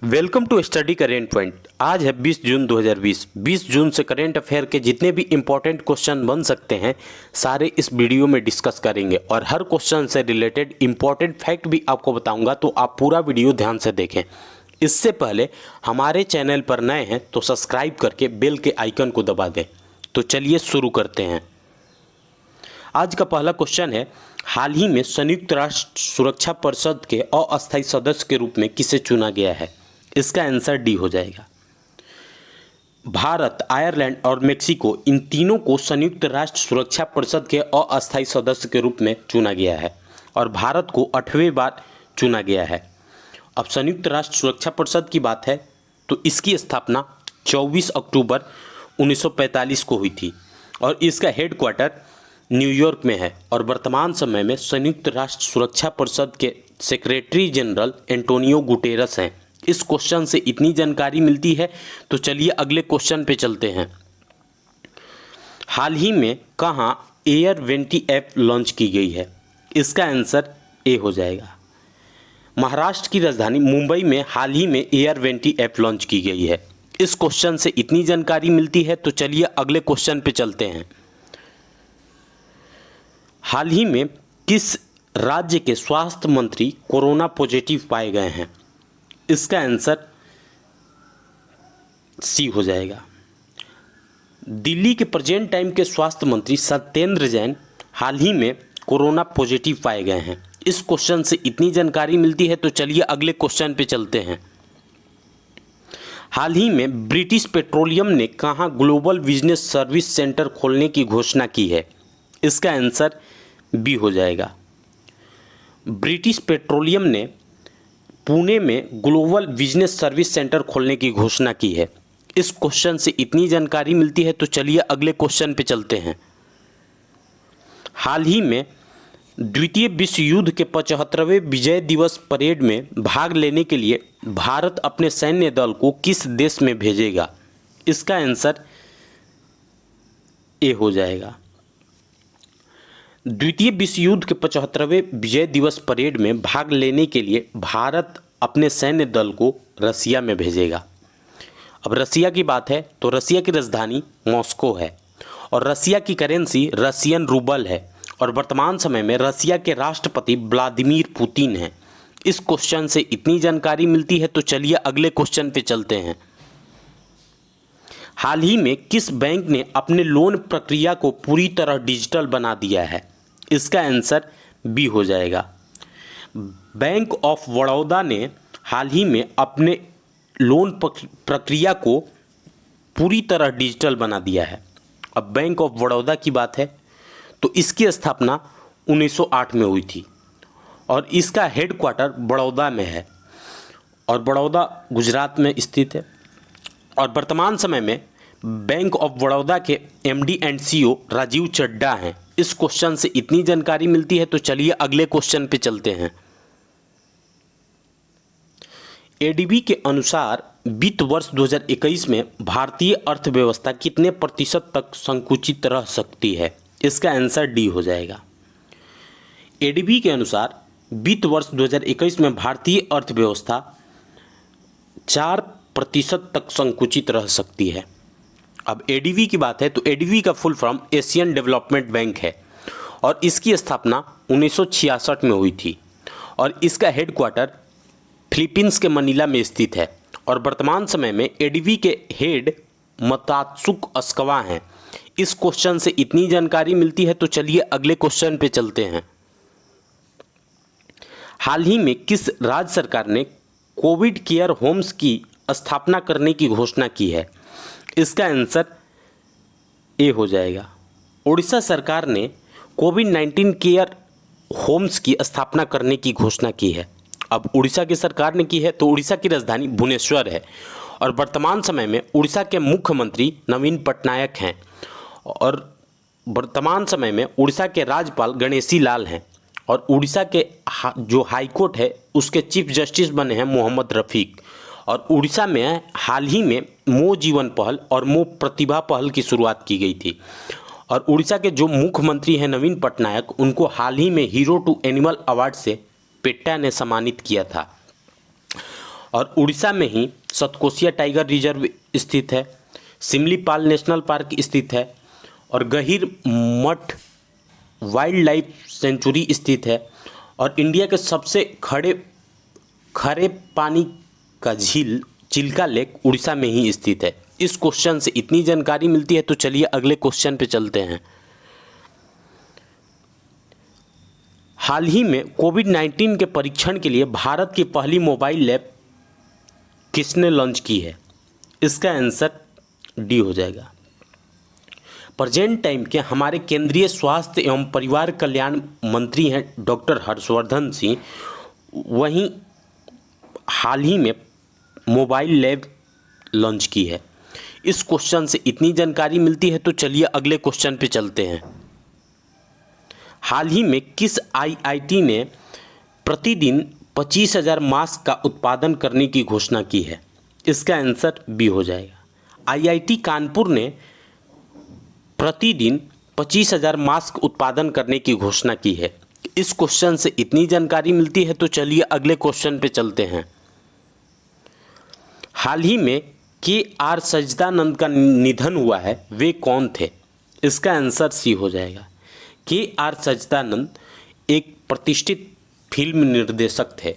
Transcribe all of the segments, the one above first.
Welcome to Study Current Point. आज है 20 जून 2020। 20 जून से करेंट अफेयर के जितने भी इंपॉर्टेंट क्वेश्चन बन सकते हैं सारे इस वीडियो में डिस्कस करेंगे और हर क्वेश्चन से रिलेटेड इंपॉर्टेंट फैक्ट भी आपको बताऊंगा, तो आप पूरा वीडियो ध्यान से देखें। इससे पहले हमारे चैनल पर नए हैं तो सब्सक्राइब करके बेल के आइकन को दबा दें। तो चलिए शुरू करते हैं। आज का पहला क्वेश्चन है, हाल ही में संयुक्त राष्ट्र सुरक्षा परिषद के अस्थायी सदस्य के रूप में किसे चुना गया है? इसका आंसर डी हो जाएगा। भारत, आयरलैंड और मेक्सिको, इन तीनों को संयुक्त राष्ट्र सुरक्षा परिषद के अस्थायी सदस्य के रूप में चुना गया है और भारत को 8वें बार चुना गया है। अब संयुक्त राष्ट्र सुरक्षा परिषद की बात है तो इसकी स्थापना 24 अक्टूबर 1945 को हुई थी और इसका हेडक्वार्टर न्यूयॉर्क में है और वर्तमान समय में संयुक्त राष्ट्र सुरक्षा परिषद के सेक्रेटरी जनरल एंटोनियो गुटेरस हैं। इस क्वेश्चन से इतनी जानकारी मिलती है तो चलिए अगले क्वेश्चन पे चलते हैं। हाल ही में कहाँ एयर वेंटी ऐप लॉन्च की गई है? इसका आंसर ए हो जाएगा। महाराष्ट्र की राजधानी मुंबई में हाल ही में एयर वेंटी ऐप लॉन्च की गई है। इस क्वेश्चन से इतनी जानकारी मिलती है तो चलिए अगले क्वेश्चन पे चलते हैं। हाल ही में किस राज्य के स्वास्थ्य मंत्री कोरोना पॉजिटिव पाए गए हैं? इसका आंसर सी हो जाएगा। दिल्ली के प्रेजेंट टाइम के स्वास्थ्य मंत्री सत्येंद्र जैन हाल ही में कोरोना पॉजिटिव पाए गए हैं। इस क्वेश्चन से इतनी जानकारी मिलती है तो चलिए अगले क्वेश्चन पे चलते हैं। हाल ही में ब्रिटिश पेट्रोलियम ने कहाँ ग्लोबल बिजनेस सर्विस सेंटर खोलने की घोषणा की है? इसका आंसर बी हो जाएगा। ब्रिटिश पेट्रोलियम ने पुणे में ग्लोबल बिजनेस सर्विस सेंटर खोलने की घोषणा की है। इस क्वेश्चन से इतनी जानकारी मिलती है तो चलिए अगले क्वेश्चन पे चलते हैं। हाल ही में द्वितीय विश्व युद्ध के 75वें विजय दिवस परेड में भाग लेने के लिए भारत अपने सैन्य दल को किस देश में भेजेगा? इसका आंसर ए हो जाएगा। द्वितीय विश्व युद्ध के 75वें विजय दिवस परेड में भाग लेने के लिए भारत अपने सैन्य दल को रसिया में भेजेगा। अब रसिया की बात है तो रसिया की राजधानी मॉस्को है और रसिया की करेंसी रसियन रूबल है और वर्तमान समय में रसिया के राष्ट्रपति व्लादिमीर पुतिन हैं। इस क्वेश्चन से इतनी जानकारी मिलती है तो चलिए अगले क्वेश्चन पे चलते हैं। हाल ही में किस बैंक ने अपने लोन प्रक्रिया को पूरी तरह डिजिटल बना दिया है? इसका आंसर बी हो जाएगा। बैंक ऑफ बड़ौदा ने हाल ही में अपने लोन प्रक्रिया को पूरी तरह डिजिटल बना दिया है। अब बैंक ऑफ बड़ौदा की बात है तो इसकी स्थापना 1908 में हुई थी और इसका हेडक्वार्टर बड़ौदा में है और बड़ौदा गुजरात में स्थित है और वर्तमान समय में बैंक ऑफ बड़ौदा के MD and CEO Rajiv Chadha हैं। इस क्वेश्चन से इतनी जानकारी मिलती है तो चलिए अगले क्वेश्चन पे चलते हैं। एडीबी के अनुसार वित्त वर्ष 2021 में भारतीय अर्थव्यवस्था कितने प्रतिशत तक संकुचित रह सकती है? इसका आंसर डी हो जाएगा। एडीबी के अनुसार वित्त वर्ष 2021 में भारतीय अर्थव्यवस्था 4% तक संकुचित रह सकती है। अब एडीबी की बात है तो एडीबी का full form Asian development bank है और इसकी स्थापना 1966 में हुई थी और इसका हेडक्वार्टर फिलीपींस के मनीला में स्थित है और वर्तमान समय में एडीबी के हेड मतात्सुक अस्कवा हैं। इस क्वेश्चन से इतनी जानकारी मिलती है तो चलिए अगले क्वेश्चन पे चलते हैं। हाल ही में किस राज्य सरकार ने कोविड केयर होम्स की स्थापना करने की घोषणा की है? इसका आंसर ए हो जाएगा। उड़ीसा सरकार ने कोविड-19 केयर होम्स की स्थापना करने की घोषणा की है। अब उड़ीसा की सरकार ने की है तो उड़ीसा की राजधानी भुवनेश्वर है और वर्तमान समय में उड़ीसा के मुख्यमंत्री नवीन पटनायक हैं और वर्तमान समय में उड़ीसा के राज्यपाल गणेशी लाल हैं और उड़ीसा के जो हाईकोर्ट है उसके चीफ जस्टिस बने हैं मोहम्मद रफ़ीक और उड़ीसा में हाल ही में मो जीवन पहल और मो प्रतिभा पहल की शुरुआत की गई थी और उड़ीसा के जो मुख्यमंत्री हैं नवीन पटनायक, उनको हाल ही में हीरो टू एनिमल अवार्ड से पेट्टा ने सम्मानित किया था। और उड़ीसा में ही सतकोसिया टाइगर रिजर्व स्थित है, सिमलीपाल नेशनल पार्क स्थित है और गहीर मठ वाइल्ड लाइफ सेंचुरी स्थित है और इंडिया के सबसे खरे पानी का झील चिल्का लेक उड़ीसा में ही स्थित है। इस क्वेश्चन से इतनी जानकारी मिलती है, तो चलिए अगले क्वेश्चन पे चलते हैं। हाल ही में कोविड-19 के परीक्षण के लिए भारत की पहली मोबाइल लैब किसने लॉन्च की है? इसका आंसर डी हो जाएगा। प्रेजेंट टाइम के हमारे केंद्रीय स्वास्थ्य एवं परिवार कल्याण मंत्री हैं डॉक्टर हर्षवर्धन सिंह, वहीं हाल ही में मोबाइल लैब लॉन्च की है। इस क्वेश्चन से इतनी जानकारी मिलती है, तो चलिए अगले क्वेश्चन पे चलते हैं। हाल ही में किस आईआईटी ने प्रतिदिन 25,000 मास्क का उत्पादन करने की घोषणा की है? इसका आंसर बी हो जाएगा। आईआईटी कानपुर ने प्रतिदिन 25,000 मास्क उत्पादन करने की घोषणा की है। इस क्वेश्चन से इतनी जानकारी मिलती है, तो चलिए अगले क्वेश्चन पे चलते हैं। हाल ही में के.आर. सच्चिदानंद का निधन हुआ है, वे कौन थे? इसका आंसर सी हो जाएगा। के.आर. सच्चिदानंद एक प्रतिष्ठित फिल्म निर्देशक थे।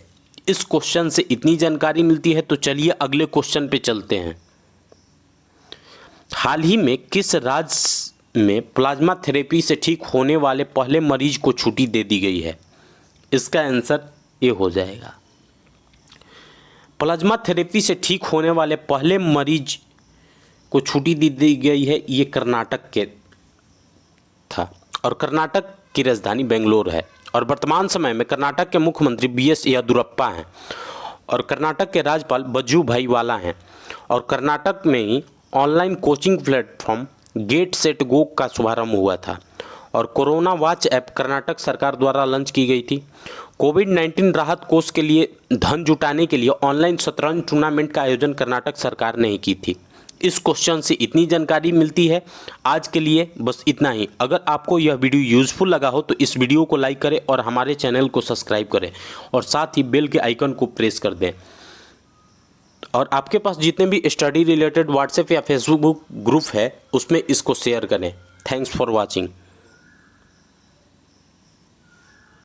इस क्वेश्चन से इतनी जानकारी मिलती है, तो चलिए अगले क्वेश्चन पे चलते हैं। हाल ही में किस राज्य में प्लाज्मा थेरेपी से ठीक होने वाले पहले मरीज को छुट्टी दे दी गई है? इसका आंसर ए हो जाएगा। प्लाज्मा थेरेपी से ठीक होने वाले पहले मरीज को छुट्टी दी गई है, ये कर्नाटक के था और कर्नाटक की राजधानी बेंगलोर है और वर्तमान समय में कर्नाटक के मुख्यमंत्री बी.एस. येदियुरप्पा हैं और कर्नाटक के राज्यपाल वजुभाई वाला हैं और कर्नाटक में ही online coaching platform get set go का शुभारंभ हुआ था और कोरोना वॉच ऐप कर्नाटक सरकार द्वारा लॉन्च की गई थी। कोविड-19 राहत कोष के लिए धन जुटाने के लिए ऑनलाइन शतरंज टूर्नामेंट का आयोजन कर्नाटक सरकार ने ही की थी। इस क्वेश्चन से इतनी जानकारी मिलती है। आज के लिए बस इतना ही। अगर आपको यह वीडियो यूज़फुल लगा हो तो इस वीडियो को लाइक करें और हमारे चैनल को सब्सक्राइब करें और साथ ही बेल के आइकन को प्रेस कर दें। और आपके पास जितने भी स्टडी रिलेटेड व्हाट्सएप या फेसबुक ग्रुप है उसमें इसको शेयर करें। Thanks for watching.